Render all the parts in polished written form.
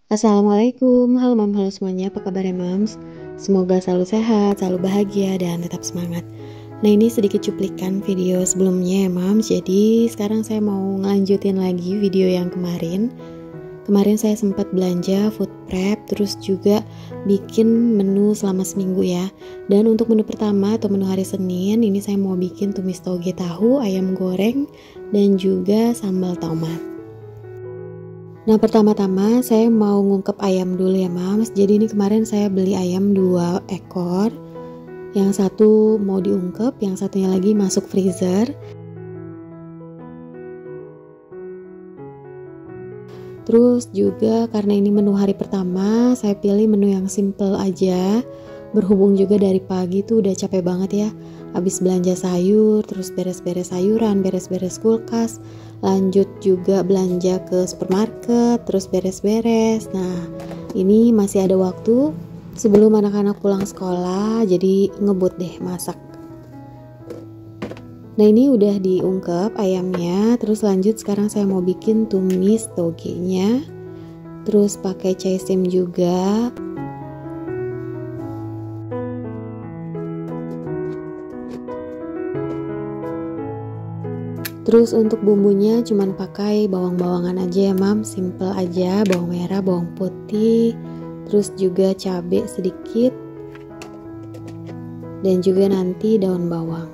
Assalamualaikum, halo mam, halo semuanya, apa kabar ya mams? Semoga selalu sehat, selalu bahagia, dan tetap semangat. Nah ini sedikit cuplikan video sebelumnya ya mams. Jadi sekarang saya mau ngelanjutin lagi video yang kemarin. Kemarin saya sempat belanja food prep, terus juga bikin menu selama seminggu ya. Dan untuk menu pertama atau menu hari Senin, ini saya mau bikin tumis toge tahu, ayam goreng, dan juga sambal tomat. Nah pertama-tama saya mau ngungkep ayam dulu ya mams. Jadi ini kemarin saya beli ayam 2 ekor. Yang satu mau diungkep, yang satunya lagi masuk freezer. Terus juga karena ini menu hari pertama, saya pilih menu yang simple aja. Berhubung juga dari pagi tuh udah capek banget ya. Habis belanja sayur, terus beres-beres sayuran, beres-beres kulkas, lanjut juga belanja ke supermarket, terus beres-beres. Nah, ini masih ada waktu sebelum anak-anak pulang sekolah, jadi ngebut deh masak. Nah ini udah diungkep ayamnya, terus lanjut sekarang saya mau bikin tumis togenya. Terus pakai caisim juga. Terus untuk bumbunya cuman pakai bawang-bawangan aja ya mam, simple aja, bawang merah, bawang putih, terus juga cabai sedikit, dan juga nanti daun bawang.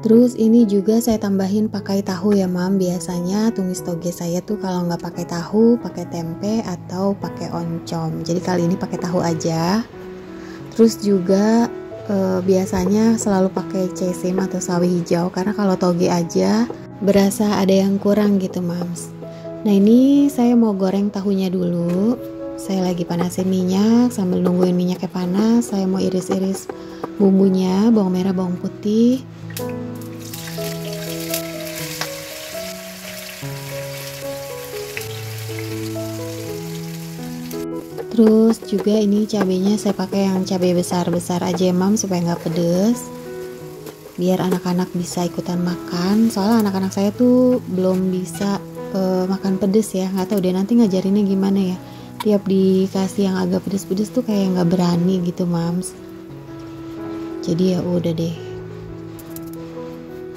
Terus ini juga saya tambahin pakai tahu ya mam. Biasanya tumis toge saya tuh kalau nggak pakai tahu, pakai tempe atau pakai oncom. Jadi kali ini pakai tahu aja. Terus juga biasanya selalu pakai caisim atau sawi hijau karena kalau toge aja berasa ada yang kurang gitu mams. Nah ini saya mau goreng tahunya dulu. Saya lagi panasin minyak, sambil nungguin minyaknya panas saya mau iris-iris bumbunya, bawang merah, bawang putih. Terus juga ini cabenya saya pakai yang cabai besar-besar aja ya mam, supaya nggak pedes, biar anak-anak bisa ikutan makan. Soalnya anak-anak saya tuh belum bisa makan pedes ya, nggak tahu deh nanti ngajarinnya gimana ya. Tiap dikasih yang agak pedes-pedes tuh kayak nggak berani gitu mams. Jadi ya udah deh,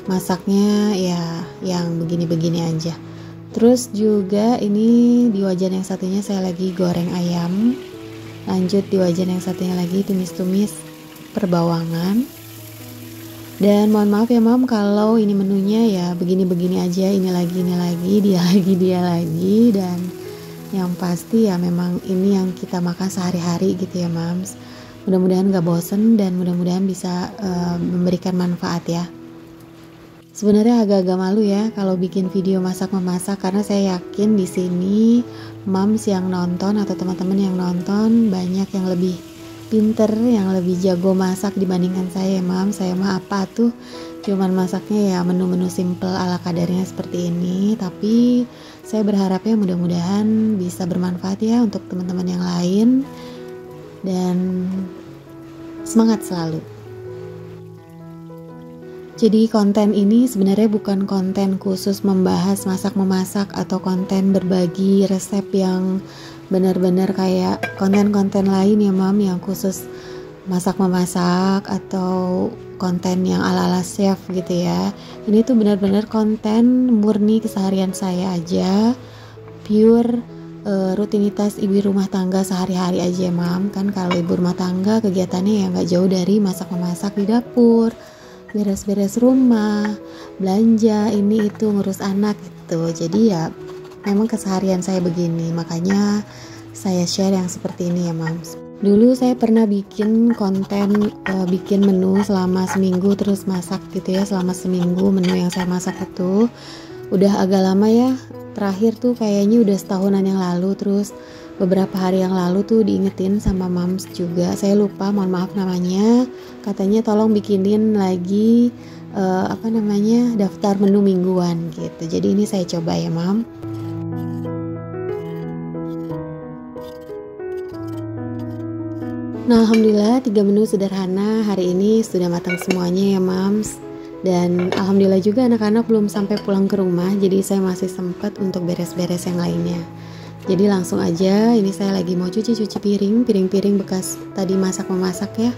masaknya ya yang begini-begini aja. Terus juga ini di wajan yang satunya saya lagi goreng ayam. Lanjut di wajan yang satunya lagi tumis-tumis perbawangan. Dan mohon maaf ya mam kalau ini menunya ya begini-begini aja, ini lagi, dia lagi. Dan yang pasti ya memang ini yang kita makan sehari-hari gitu ya mams. Mudah-mudahan gak bosen dan mudah-mudahan bisa memberikan manfaat ya. Sebenarnya agak-agak malu ya kalau bikin video masak-memasak karena saya yakin di sini mams yang nonton atau teman-teman yang nonton banyak yang lebih pinter, yang lebih jago masak dibandingkan saya mam. Saya mah apa tuh cuman masaknya ya menu-menu simple ala kadarnya seperti ini. Tapi saya berharapnya mudah-mudahan bisa bermanfaat ya untuk teman-teman yang lain, dan semangat selalu. Jadi konten ini sebenarnya bukan konten khusus membahas masak-memasak atau konten berbagi resep yang benar-benar kayak konten-konten lain ya mam, yang khusus masak-memasak atau konten yang ala-ala chef gitu ya. Ini tuh benar-benar konten murni keseharian saya aja, pure rutinitas ibu rumah tangga sehari-hari aja ya mam. Kan kalau ibu rumah tangga kegiatannya ya nggak jauh dari masak-memasak di dapur, beres-beres rumah, belanja, ini itu, ngurus anak gitu. Jadi ya memang keseharian saya begini, makanya saya share yang seperti ini ya mams. Dulu saya pernah bikin konten bikin menu selama seminggu terus masak gitu ya, selama seminggu menu yang saya masak itu udah agak lama ya. Terakhir tuh kayaknya udah setahunan yang lalu. Terus beberapa hari yang lalu tuh diingetin sama mams juga, saya lupa, mohon maaf namanya. Katanya tolong bikinin lagi daftar menu mingguan gitu. Jadi ini saya coba ya mam. Nah alhamdulillah 3 menu sederhana hari ini sudah matang semuanya ya mams. Dan alhamdulillah juga anak-anak belum sampai pulang ke rumah, jadi saya masih sempat untuk beres-beres yang lainnya. Jadi langsung aja, ini saya lagi mau cuci piring-piring bekas tadi masak-memasak ya.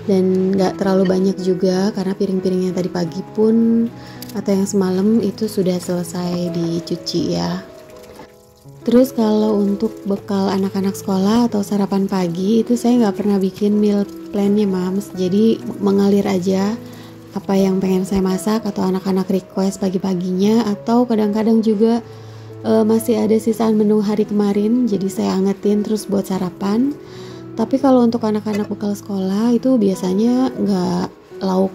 Dan gak terlalu banyak juga, karena piring-piring yang tadi pagi pun atau yang semalam itu sudah selesai dicuci ya. Terus kalau untuk bekal anak-anak sekolah atau sarapan pagi itu saya gak pernah bikin meal plan-nya Mams. Jadi mengalir aja apa yang pengen saya masak atau anak-anak request pagi-paginya, atau kadang-kadang juga masih ada sisaan menu hari kemarin, jadi saya angetin terus buat sarapan. Tapi kalau untuk anak-anak bekal sekolah itu biasanya nggak lauk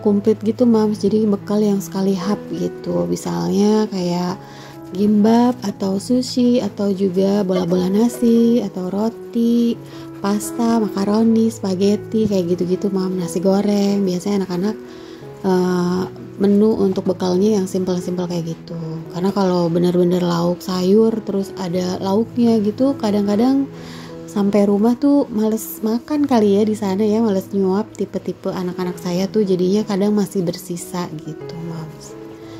komplit gitu Mams, jadi bekal yang sekali hap gitu, misalnya kayak gimbap atau sushi atau juga bola-bola nasi atau roti, pasta, makaroni, spaghetti kayak gitu-gitu Mam, nasi goreng. Biasanya anak-anak menu untuk bekalnya yang simple-simple kayak gitu. Karena kalau bener-bener lauk sayur terus ada lauknya gitu, kadang-kadang sampai rumah tuh males makan kali ya di sana ya, males nyuap. Tipe-tipe anak-anak saya tuh jadinya kadang masih bersisa gitu Mams.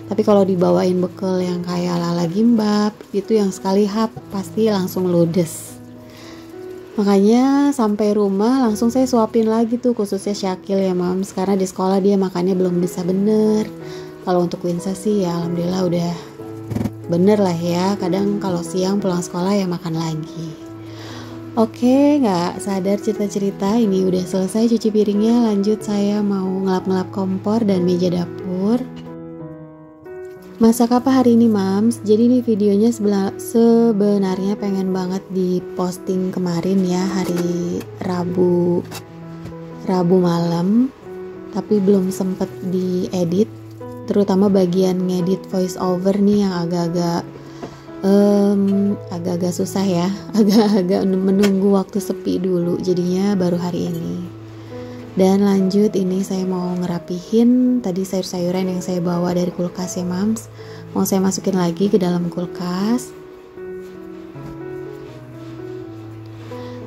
Tapi kalau dibawain bekal yang kayak lala gimbap itu yang sekali hap pasti langsung ludes. Makanya sampai rumah langsung saya suapin lagi tuh, khususnya Syakil ya Mams, karena di sekolah dia makannya belum bisa bener. Kalau untuk Winsa sih ya alhamdulillah udah bener lah ya. Kadang kalau siang pulang sekolah ya makan lagi. Oke, gak sadar cerita-cerita ini udah selesai cuci piringnya. Lanjut saya mau ngelap-ngelap kompor dan meja dapur. Masak apa hari ini Mams? Jadi ini videonya sebenarnya pengen banget diposting kemarin ya, hari Rabu malam, tapi belum sempet diedit, terutama bagian ngedit voice over nih yang agak-agak susah ya, agak-agak menunggu waktu sepi dulu, jadinya baru hari ini. Dan lanjut ini saya mau ngerapihin tadi sayur-sayuran yang saya bawa dari kulkas ya Mams, mau saya masukin lagi ke dalam kulkas.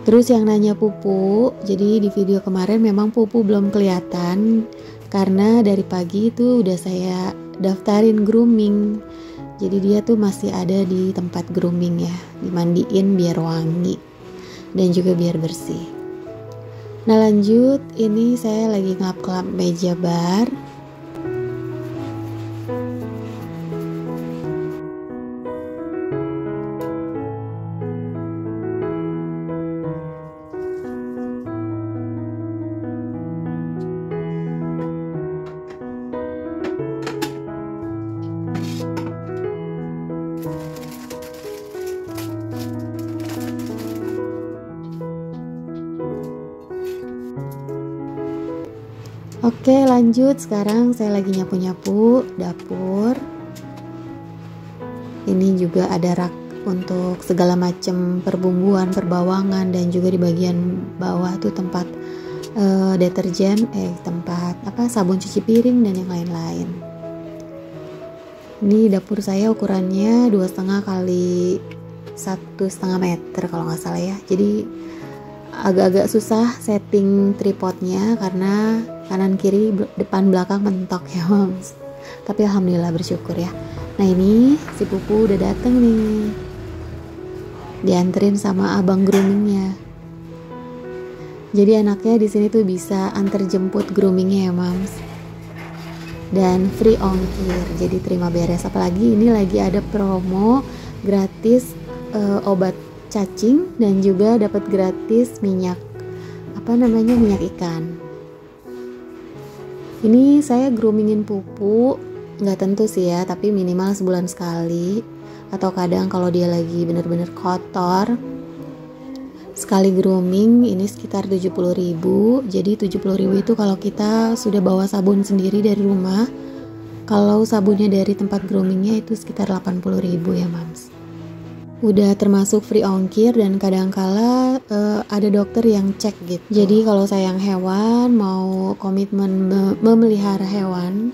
Terus yang nanya Pupu, jadi di video kemarin memang Pupu belum kelihatan karena dari pagi itu udah saya daftarin grooming. Jadi dia tuh masih ada di tempat grooming ya, dimandiin biar wangi dan juga biar bersih. Nah lanjut, ini saya lagi ngelap-ngelap meja bar. Oke lanjut, sekarang saya lagi nyapu-nyapu dapur. Ini juga ada rak untuk segala macam perbumbuan, perbawangan, dan juga di bagian bawah tuh tempat deterjen, tempat sabun cuci piring dan yang lain-lain. Ini dapur saya ukurannya 2,5 kali 1,5 meter kalau nggak salah ya. Jadi agak-agak susah setting tripodnya karena kanan kiri depan belakang mentok ya Mams. Tapi alhamdulillah bersyukur ya. Nah ini si Pupu udah dateng nih, dianterin sama abang groomingnya. Jadi anaknya di sini tuh bisa antar jemput groomingnya ya Mams, dan free ongkir, jadi terima beres. Apalagi ini lagi ada promo gratis obat cacing dan juga dapat gratis minyak ikan. Ini saya groomingin Pupu, nggak tentu sih ya, tapi minimal sebulan sekali, atau kadang kalau dia lagi bener-bener kotor, sekali grooming ini sekitar 70.000. Jadi 70.000 itu kalau kita sudah bawa sabun sendiri dari rumah. Kalau sabunnya dari tempat groomingnya itu sekitar 80.000 ya Mams. Udah termasuk free ongkir, dan kadangkala ada dokter yang cek gitu. Jadi kalau sayang hewan, mau komitmen memelihara hewan,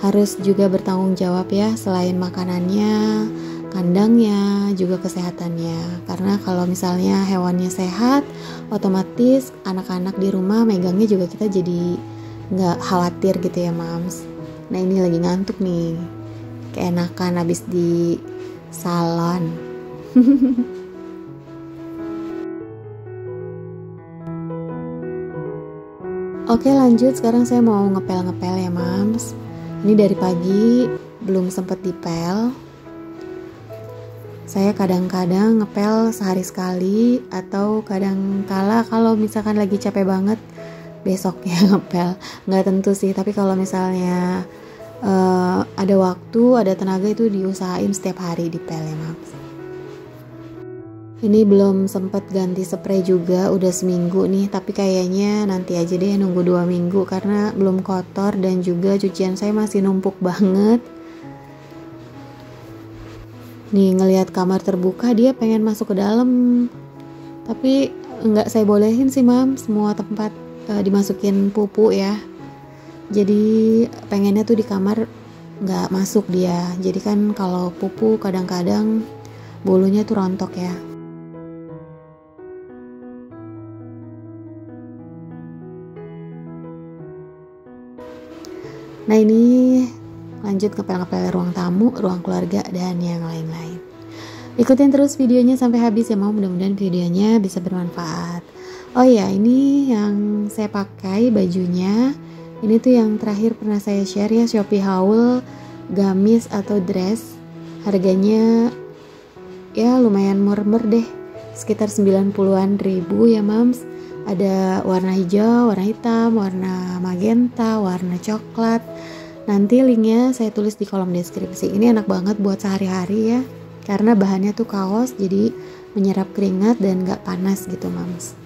harus juga bertanggung jawab ya, selain makanannya, kandangnya, juga kesehatannya. Karena kalau misalnya hewannya sehat, otomatis anak-anak di rumah megangnya juga kita jadi nggak khawatir gitu ya mams. Nah ini lagi ngantuk nih, keenakan habis di salon. Oke lanjut, sekarang saya mau ngepel-ngepel ya mams. Ini dari pagi belum sempat dipel. Saya kadang-kadang ngepel sehari sekali, atau kadang kala kalau misalkan lagi capek banget besoknya ngepel. Nggak tentu sih, tapi kalau misalnya ada waktu, ada tenaga, itu diusahain setiap hari dipel ya mams. Ini belum sempat ganti spray juga, udah seminggu nih, tapi kayaknya nanti aja deh, nunggu 2 minggu karena belum kotor dan juga cucian saya masih numpuk banget. Nih ngelihat kamar terbuka dia pengen masuk ke dalam, tapi nggak saya bolehin sih mam, semua tempat dimasukin pupu ya. Jadi pengennya tuh di kamar nggak masuk dia. Jadi kan kalau pupu kadang-kadang bulunya tuh rontok ya. Nah ini lanjut ngepel-ngepel ruang tamu, ruang keluarga, dan yang lain-lain. Ikutin terus videonya sampai habis ya mau, mudah-mudahan videonya bisa bermanfaat. Oh ya, ini yang saya pakai bajunya. Ini tuh yang terakhir pernah saya share ya, Shopee haul gamis atau dress. Harganya ya lumayan murah deh, sekitar 90-an ribu ya mams. Ada warna hijau, warna hitam, warna magenta, warna coklat. Nanti linknya saya tulis di kolom deskripsi. Ini enak banget buat sehari-hari ya, karena bahannya tuh kaos, jadi menyerap keringat dan gak panas gitu mams.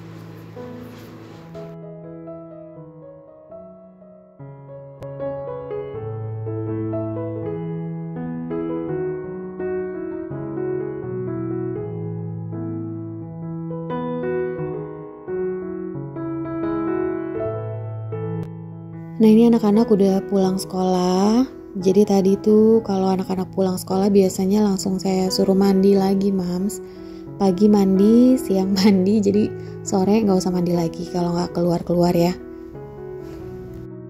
Nah ini anak-anak udah pulang sekolah. Jadi tadi tuh kalau anak-anak pulang sekolah biasanya langsung saya suruh mandi lagi mams. Pagi mandi, siang mandi, jadi sore gak usah mandi lagi kalau gak keluar-keluar ya.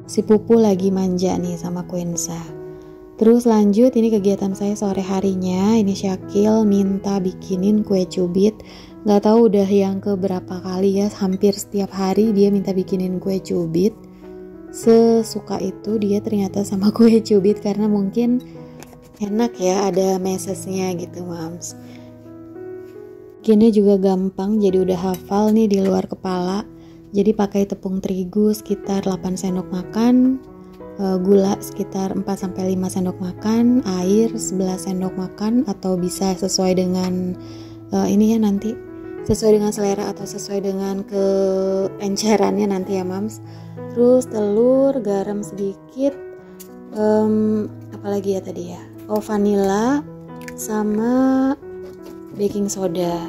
Si pupu lagi manja nih sama Quensa. Terus lanjut, ini kegiatan saya sore harinya. Ini Syakil minta bikinin kue cubit. Gak tahu udah yang keberapa kali ya, hampir setiap hari dia minta bikinin kue cubit. Sesuka itu dia ternyata sama kue cubit, karena mungkin enak ya ada mesesnya gitu mams. Bikinnya juga gampang, jadi udah hafal nih di luar kepala. Jadi pakai tepung terigu sekitar 8 sendok makan, gula sekitar 4-5 sendok makan, air 11 sendok makan, atau bisa sesuai dengan ini ya nanti, sesuai dengan selera atau sesuai dengan keencerannya nanti ya mams. Terus telur, garam sedikit, apalagi ya tadi ya, vanila sama baking soda.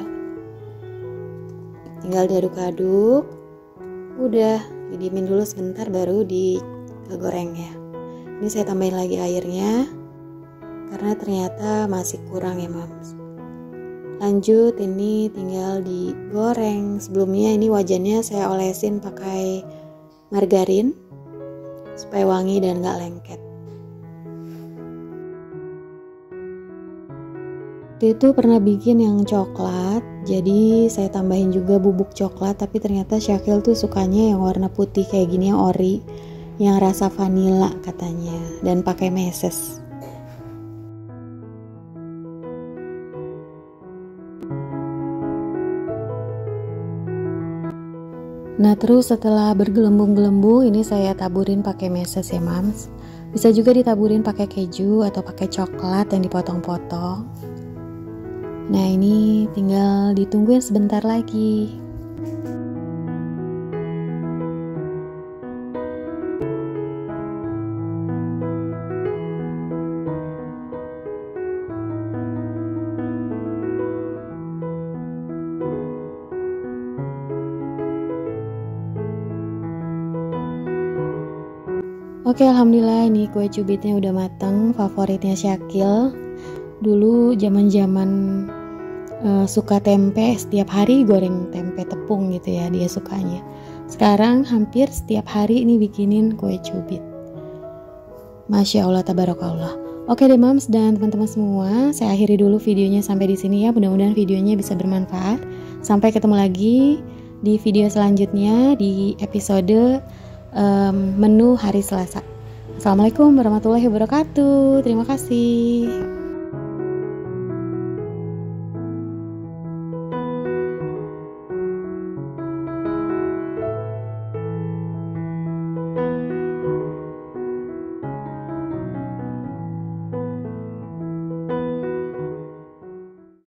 Tinggal diaduk-aduk, udah didiemin dulu sebentar baru digoreng ya. Ini saya tambahin lagi airnya karena ternyata masih kurang ya mams. Lanjut, ini tinggal digoreng. Sebelumnya ini wajannya saya olesin pakai margarin supaya wangi dan gak lengket. Itu pernah bikin yang coklat, jadi saya tambahin juga bubuk coklat, tapi ternyata Syakil tuh sukanya yang warna putih kayak gini, yang ori, yang rasa vanila katanya, dan pakai meses. Nah terus setelah bergelembung-gelembung, ini saya taburin pakai meses ya mams. Bisa juga ditaburin pakai keju atau pakai coklat yang dipotong-potong. Nah ini tinggal ditungguin sebentar lagi. Oke, alhamdulillah ini kue cubitnya udah mateng, favoritnya Syakil. Dulu zaman-zaman suka tempe, setiap hari goreng tempe tepung gitu ya, dia sukanya. Sekarang hampir setiap hari ini bikinin kue cubit. Masya Allah, tabarakallah. Oke deh Mams dan teman-teman semua, saya akhiri dulu videonya sampai di sini ya. Mudah-mudahan videonya bisa bermanfaat. Sampai ketemu lagi di video selanjutnya di episode menu hari Selasa. Assalamualaikum warahmatullahi wabarakatuh. Terima kasih.